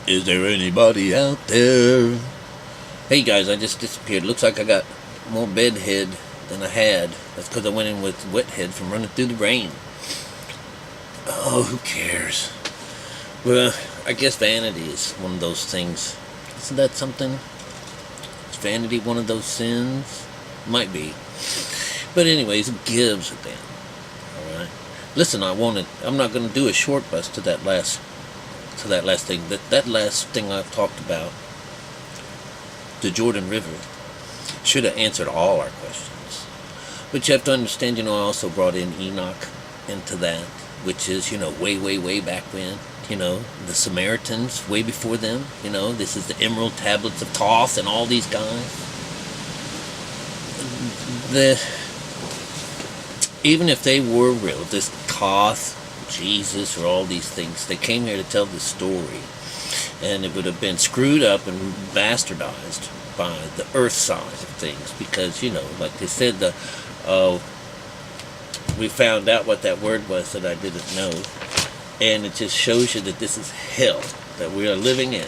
Is there anybody out there? Hey guys, I just disappeared. Looks like I got more bedhead than I had. That's because I went in with wet head from running through the rain. Oh, who cares? Well, I guess vanity is one of those things. Isn't that something? Is vanity one of those sins? Might be. But anyways, who gives a damn? Alright. Listen, I'm not going to do a short bus to that last thing. That last thing I've talked about, the Jordan River, should have answered all our questions. But you have to understand, I also brought in Enoch into that, which is, way back when, the Samaritans, way before them, this is the Emerald Tablets of Thoth and all these guys. Even if they were real, this Thoth, Jesus, or all these things, they came here to tell the story, and it would have been screwed up and bastardized by the earth side of things, because like they said, we found out what that word was that I didn't know, and it just shows you that this is hell that we are living in.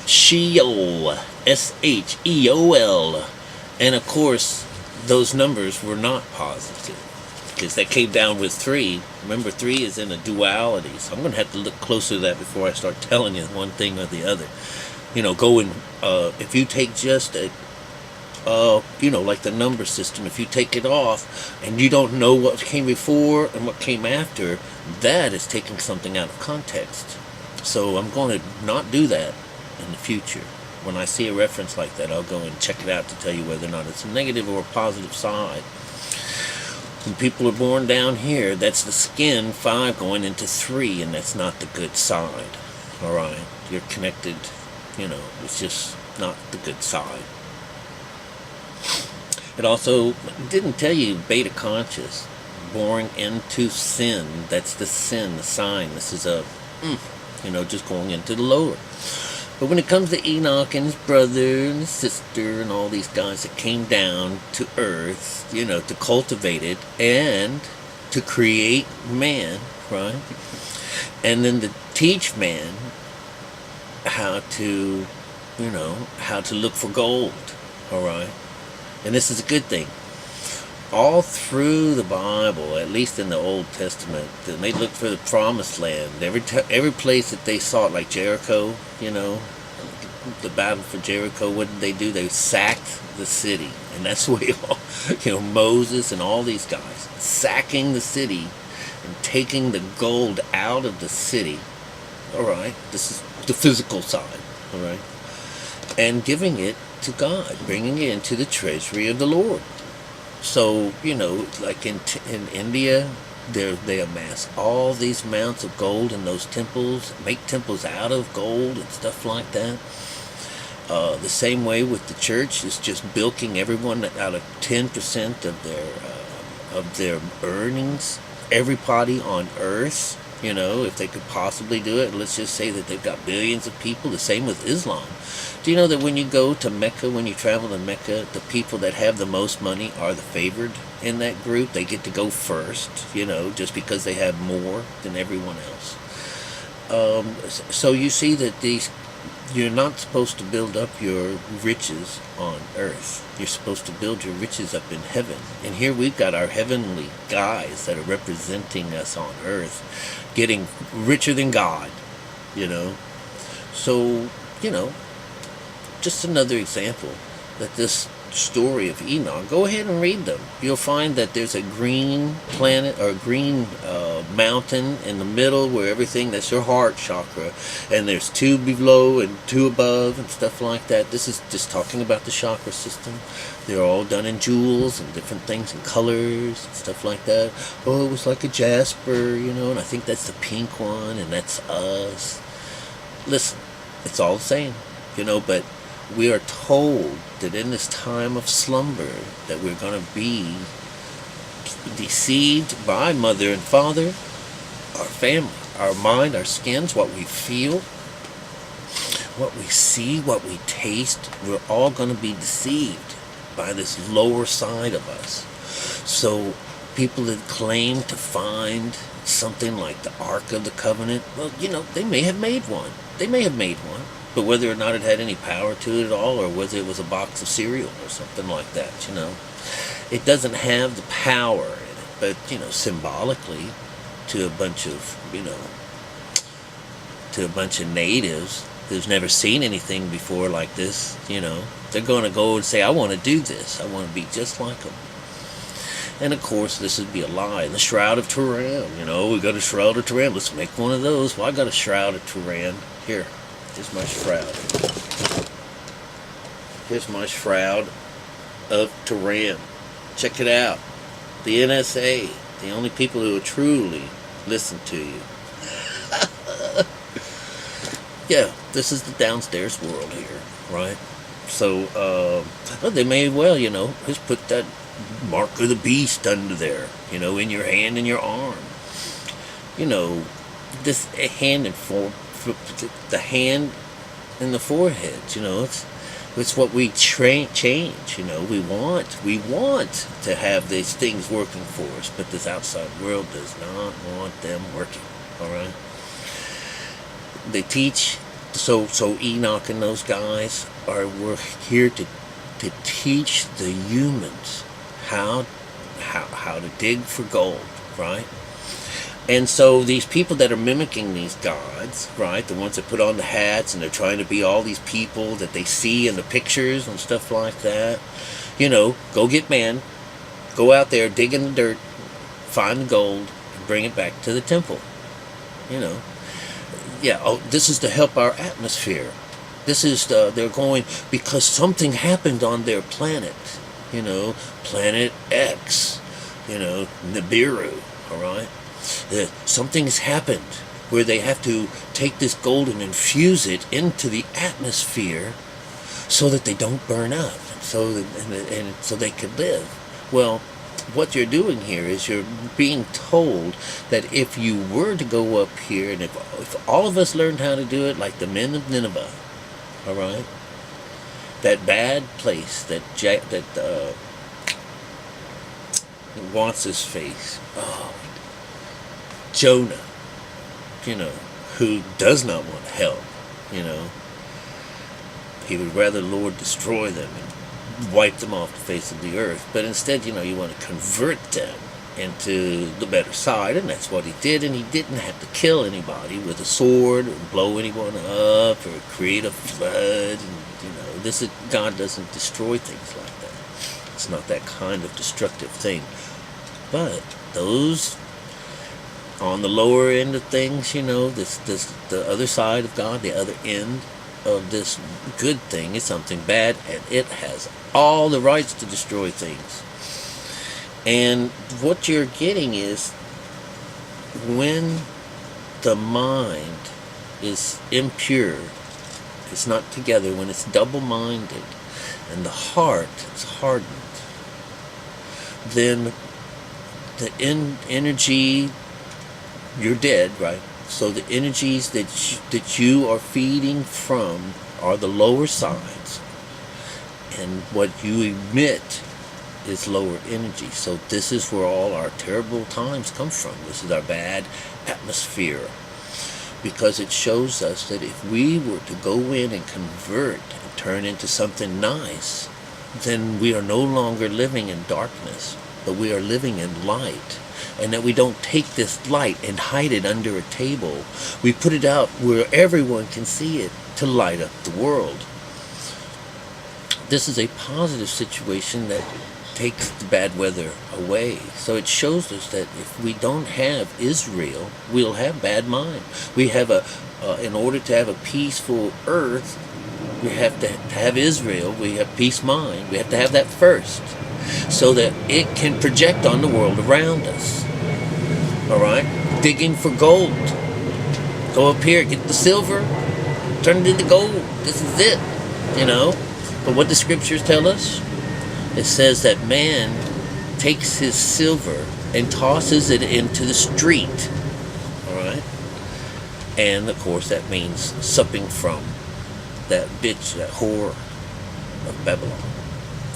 Sheol, Sheol, and of course those numbers were not positive, because that came down with 3. Remember, 3 is in a duality, so I'm going to have to look closer to that before I start telling you one thing or the other. If you take just like the number system, if you take it off and you don't know what came before and what came after, that is taking something out of context. So I'm going to not do that in the future. When I see a reference like that, I'll go and check it out to tell you whether or not it's a negative or a positive side. When people are born down here, that's the skin 5 going into 3, and that's not the good side. Alright, you're connected, it's just not the good side. It also didn't tell you beta conscious, born into sin. That's the sin, the sign. This is just going into the lower. But when it comes to Enoch and his brother and his sister and all these guys that came down to earth, to cultivate it and to create man, right? And then to teach man how to look for gold, all right? And this is a good thing. All through the Bible, at least in the Old Testament, they looked for the promised land. Every place that they saw it, like Jericho, the battle for Jericho, what did they do? They sacked the city. And that's the way, Moses and all these guys, sacking the city and taking the gold out of the city. All right, this is the physical side, all right, and giving it to God, bringing it into the treasury of the Lord. So, like in India, they amass all these amounts of gold in those temples, make temples out of gold and stuff like that. The same way with the church, is just bilking everyone out of 10% of their earnings. Everybody on earth, if they could possibly do it. Let's just say that they've got billions of people. The same with Islam. Do you know that when you go to Mecca, when you travel to Mecca, the people that have the most money are the favored in that group? They get to go first, just because they have more than everyone else. So you see that you're not supposed to build up your riches on earth. You're supposed to build your riches up in heaven. And here we've got our heavenly guys that are representing us on earth, getting richer than God, So, just another example that this story of Enoch, go ahead and read them. You'll find that there's a green planet or green mountain in the middle where everything, that's your heart chakra, and there's 2 below and 2 above and stuff like that. This is just talking about the chakra system. They're all done in jewels and different things and colors and stuff like that. Oh, it was like a jasper, and I think that's the pink one, and that's us. Listen, it's all the same, but we are told that in this time of slumber that we're going to be deceived by mother and father, our family, our mind, our skins, what we feel, what we see, what we taste. We're all going to be deceived by this lower side of us. So people that claim to find something like the Ark of the Covenant, well, they may have made one. They may have made one. But whether or not it had any power to it at all, or whether it was a box of cereal or something like that, it doesn't have the power in it. But, symbolically, to a bunch of, natives who's never seen anything before like this, they're going to go and say, I want to do this. I want to be just like them. And of course, this would be a lie. And the Shroud of Turin, we got a Shroud of Turin. Let's make one of those. Well, I got a Shroud of Turin. Here's my shroud. Here's my Shroud of Turin. Check it out. The NSA, the only people who will truly listen to you. Yeah, this is the downstairs world here, right? So, they may well, just put that mark of the beast under there, in your hand and your arm. This hand and the hand and the forehead, it's what we change, we want to have these things working for us, but this outside world does not want them working, all right? They teach, so Enoch and those guys were here to teach the humans how to dig for gold, right? And so these people that are mimicking these gods, right, the ones that put on the hats and they're trying to be all these people that they see in the pictures and stuff like that, go get man, go out there, dig in the dirt, find the gold, and bring it back to the temple. This is to help our atmosphere. This is they're going, because something happened on their planet, Planet X, Nibiru, all right? Something's happened where they have to take this gold and infuse it into the atmosphere so that they don't burn up, so they could live. Well, what you're doing here is you're being told that if you were to go up here, and if all of us learned how to do it like the men of Nineveh, all right, that bad place that wants his face, Jonah, who does not want help, he would rather the Lord destroy them and wipe them off the face of the earth. But instead, you want to convert them into the better side, and that's what he did. And he didn't have to kill anybody with a sword or blow anyone up or create a flood. And, God doesn't destroy things like that. It's not that kind of destructive thing. But those on the lower end of things, the other side of God, the other end of this good thing is something bad, and it has all the rights to destroy things. And what you're getting is, when the mind is impure, it's not together, when it's double-minded, and the heart is hardened, then the energy, you're dead, right? So the energies that you are feeding from are the lower sides, and what you emit is lower energy. So this is where all our terrible times come from. This is our bad atmosphere, because it shows us that if we were to go in and convert and turn into something nice, then we are no longer living in darkness, but we are living in light. And that we don't take this light and hide it under a table. We put it out where everyone can see it to light up the world. This is a positive situation that takes the bad weather away. So it shows us that if we don't have Israel, we'll have bad mind. We have in order to have a peaceful earth, we have to have Israel. We have peace mind. We have to have that first, so that it can project on the world around us. All right? Digging for gold. Go up here, get the silver, turn it into gold. This is it, But what the scriptures tell us, it says that man takes his silver and tosses it into the street. All right? And, of course, that means supping from that bitch, that whore of Babylon.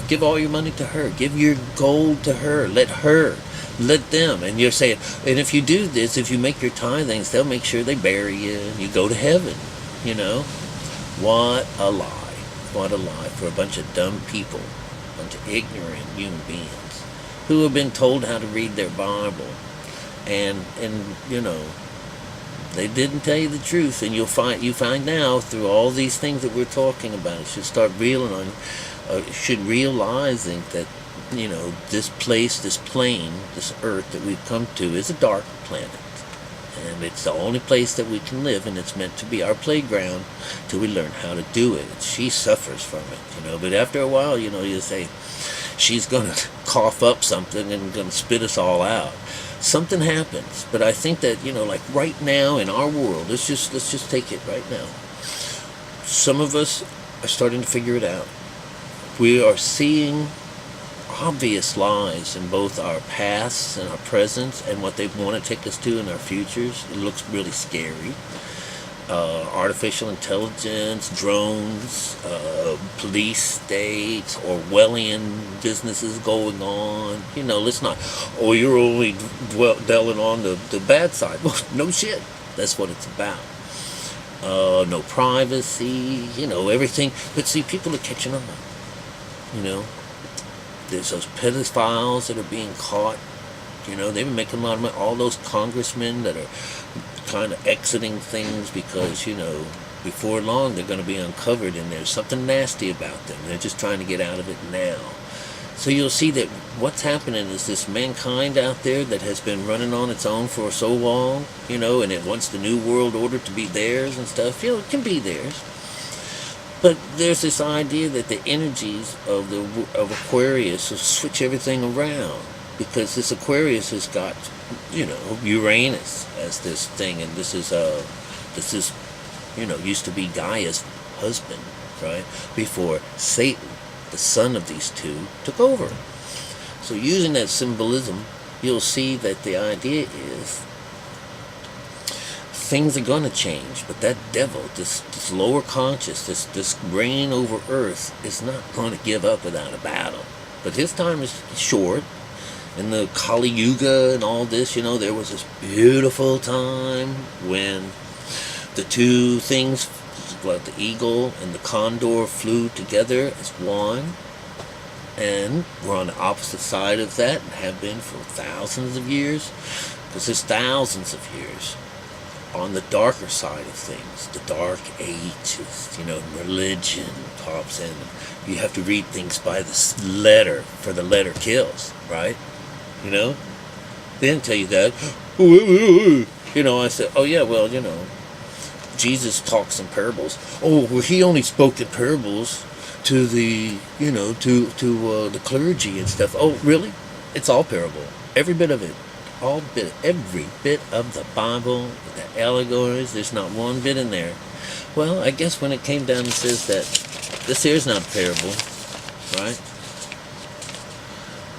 Give all your money to her. Give your gold to her. Let her Let them. And you're saying, and if you do this, if you make your tithings, they'll make sure they bury you and you go to heaven. You know? What a lie. What a lie for a bunch of dumb people, a bunch of ignorant human beings who have been told how to read their Bible. And you know, they didn't tell you the truth. And you find now through all these things that we're talking about, you should start realizing that, you know, this place, this plane, this earth that we've come to is a dark planet. And it's the only place that we can live, and it's meant to be our playground till we learn how to do it. She suffers from it, you know. But after a while, you know, you say, she's going to cough up something and going to spit us all out. Something happens. But I think that, you know, like right now in our world, let's just take it right now. Some of us are starting to figure it out. We are seeing obvious lies in both our pasts and our presents and what they want to take us to in our futures. It looks really scary. Artificial intelligence, drones, police states, Orwellian businesses going on. You know, let's not, oh, you're only dwelling on the bad side. Well, no shit. That's what it's about. No privacy, you know, everything. But see, people are catching on. You know, there's those pedophiles that are being caught. You know, they've been making a lot of money. All those congressmen that are kind of exiting things because, you know, before long they're going to be uncovered and there's something nasty about them. They're just trying to get out of it now. So you'll see that what's happening is this mankind out there that has been running on its own for so long, you know, and it wants the new world order to be theirs and stuff. You know, it can be theirs. But there's this idea that the energies of Aquarius will switch everything around, because this Aquarius has got, you know, Uranus as this thing, and this is you know, used to be Gaia's husband, right? Before Satan, the son of these two, took over. So using that symbolism, you'll see that the idea is things are going to change, but that devil, this lower conscious, this reign over earth, is not going to give up without a battle. But his time is short. In the Kali Yuga and all this, you know, there was this beautiful time when the two things, well, the eagle and the condor, flew together as one, and we're on the opposite side of that and have been for thousands of years, because there's thousands of years on the darker side of things, the dark ages, you know, religion pops in. You have to read things by the letter, for the letter kills, right? You know? They didn't tell you that. You know, I said, oh yeah, well, you know, Jesus talks in parables. Oh, well, he only spoke in parables to the, you know, to the clergy and stuff. Oh, really? It's all parable. Every bit of it. Every bit of the Bible, the allegories, there's not one bit in there. Well, I guess when it came down, it says that this here is not a parable, right?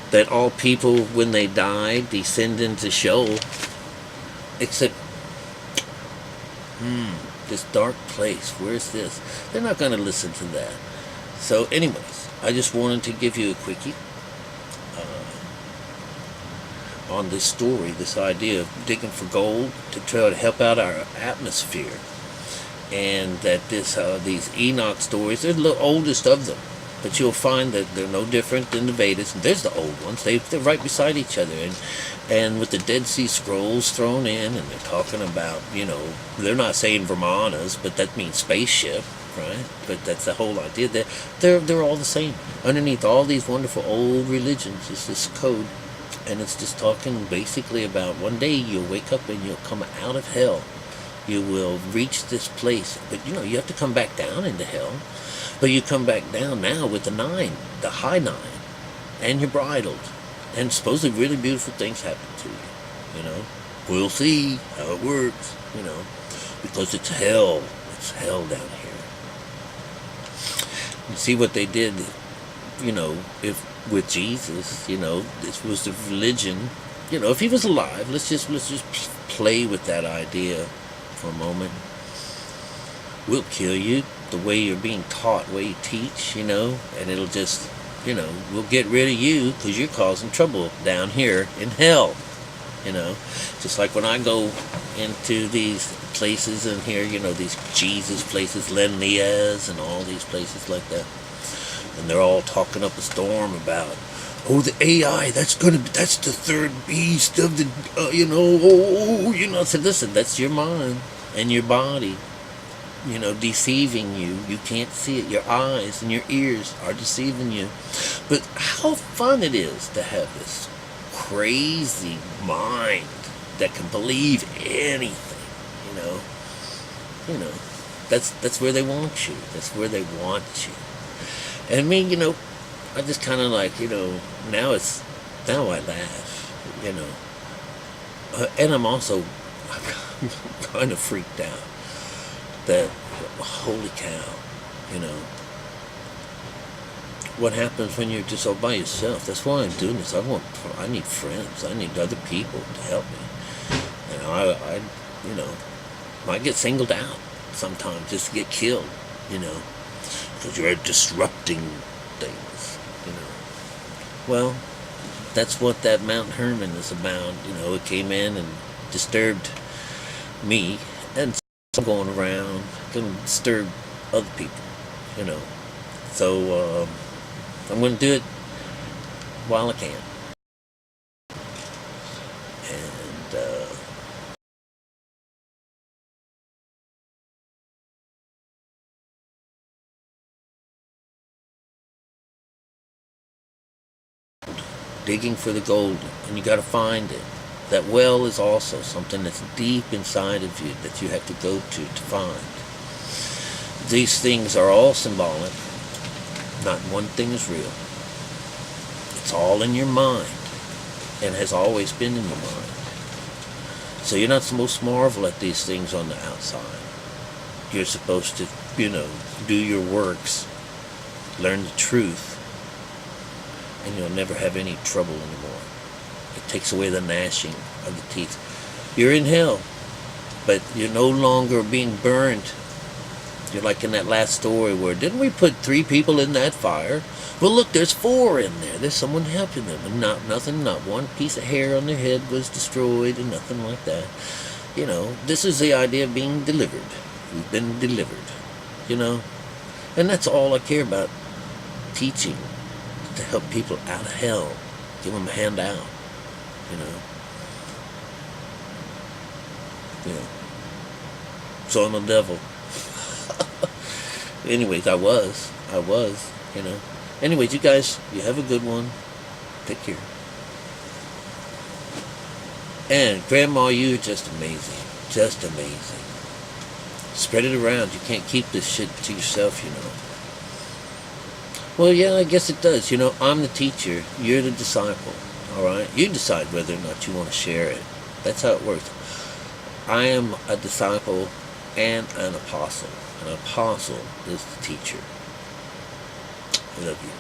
That all people, when they die, descend into Sheol, except, this dark place, where's this? They're not going to listen to that. So anyways, I just wanted to give you a quickie on this story, this idea of digging for gold to try to help out our atmosphere. And that these ENOCH stories, they're the oldest of them. But you'll find that they're no different than the Vedas. There's the old ones. They're right beside each other. And with the Dead Sea Scrolls thrown in, and they're talking about, you know, they're not saying Brahmanas, but that means spaceship, right? But that's the whole idea. They're all the same. Underneath all these wonderful old religions is this code. And it's just talking basically about one day you'll wake up and you'll come out of hell. You will reach this place. But, you know, you have to come back down into hell. But you come back down now with the 9, the high 9, and you're bridled. And supposedly really beautiful things happen to you, you know. We'll see how it works, you know, because it's hell. It's hell down here. You see what they did, you know, with Jesus, you know, this was the religion, you know, if he was alive, let's just play with that idea for a moment. We'll kill you the way you're being taught, the way you teach, you know, and it'll just we'll get rid of you because you're causing trouble down here in hell. Just like when I go into these places in here, these Jesus places, Lenlias and all these places like that, and they're all talking up a storm about, oh, the AI, that's the third beast of the, I said, listen, that's your mind and your body, deceiving you. You can't see it. Your eyes and your ears are deceiving you. But how fun it is to have this crazy mind that can believe anything, that's where they want you. That's where they want you. And me, I just kind of like, now I laugh, and I'm also kind of freaked out that, holy cow, what happens when you're just all by yourself. That's why I'm doing this. I need friends. I need other people to help me. I might get singled out sometimes, just to get killed, because you're disrupting things, Well, that's what that Mount Hermon is about. It came in and disturbed me, and I'm going around going to disturb other people, So I'm going to do it while I can. And digging for the gold, and you got to find it. That well is also something that's deep inside of you that you have to go to find. These things are all symbolic. Not one thing is real. It's all in your mind, and has always been in your mind. So you're not supposed to marvel at these things on the outside. You're supposed to, do your works, learn the truth, and you'll never have any trouble anymore. It takes away the gnashing of the teeth. You're in hell, but you're no longer being burned. You're like in that last story where, didn't we put 3 people in that fire? Well, look, there's 4 in there. There's someone helping them. And not one piece of hair on their head was destroyed and nothing like that. This is the idea of being delivered. We've been delivered, And that's all I care about, teaching, to help people out of hell. Give them a hand out, So I'm a devil. Anyways, I was, Anyways, you guys, you have a good one. Take care. And Grandma, you're just amazing. Just amazing. Spread it around. You can't keep this shit to yourself, Well, yeah, I guess it does. I'm the teacher. You're the disciple. All right? You decide whether or not you want to share it. That's how it works. I am a disciple and an apostle. An apostle is the teacher. I love you.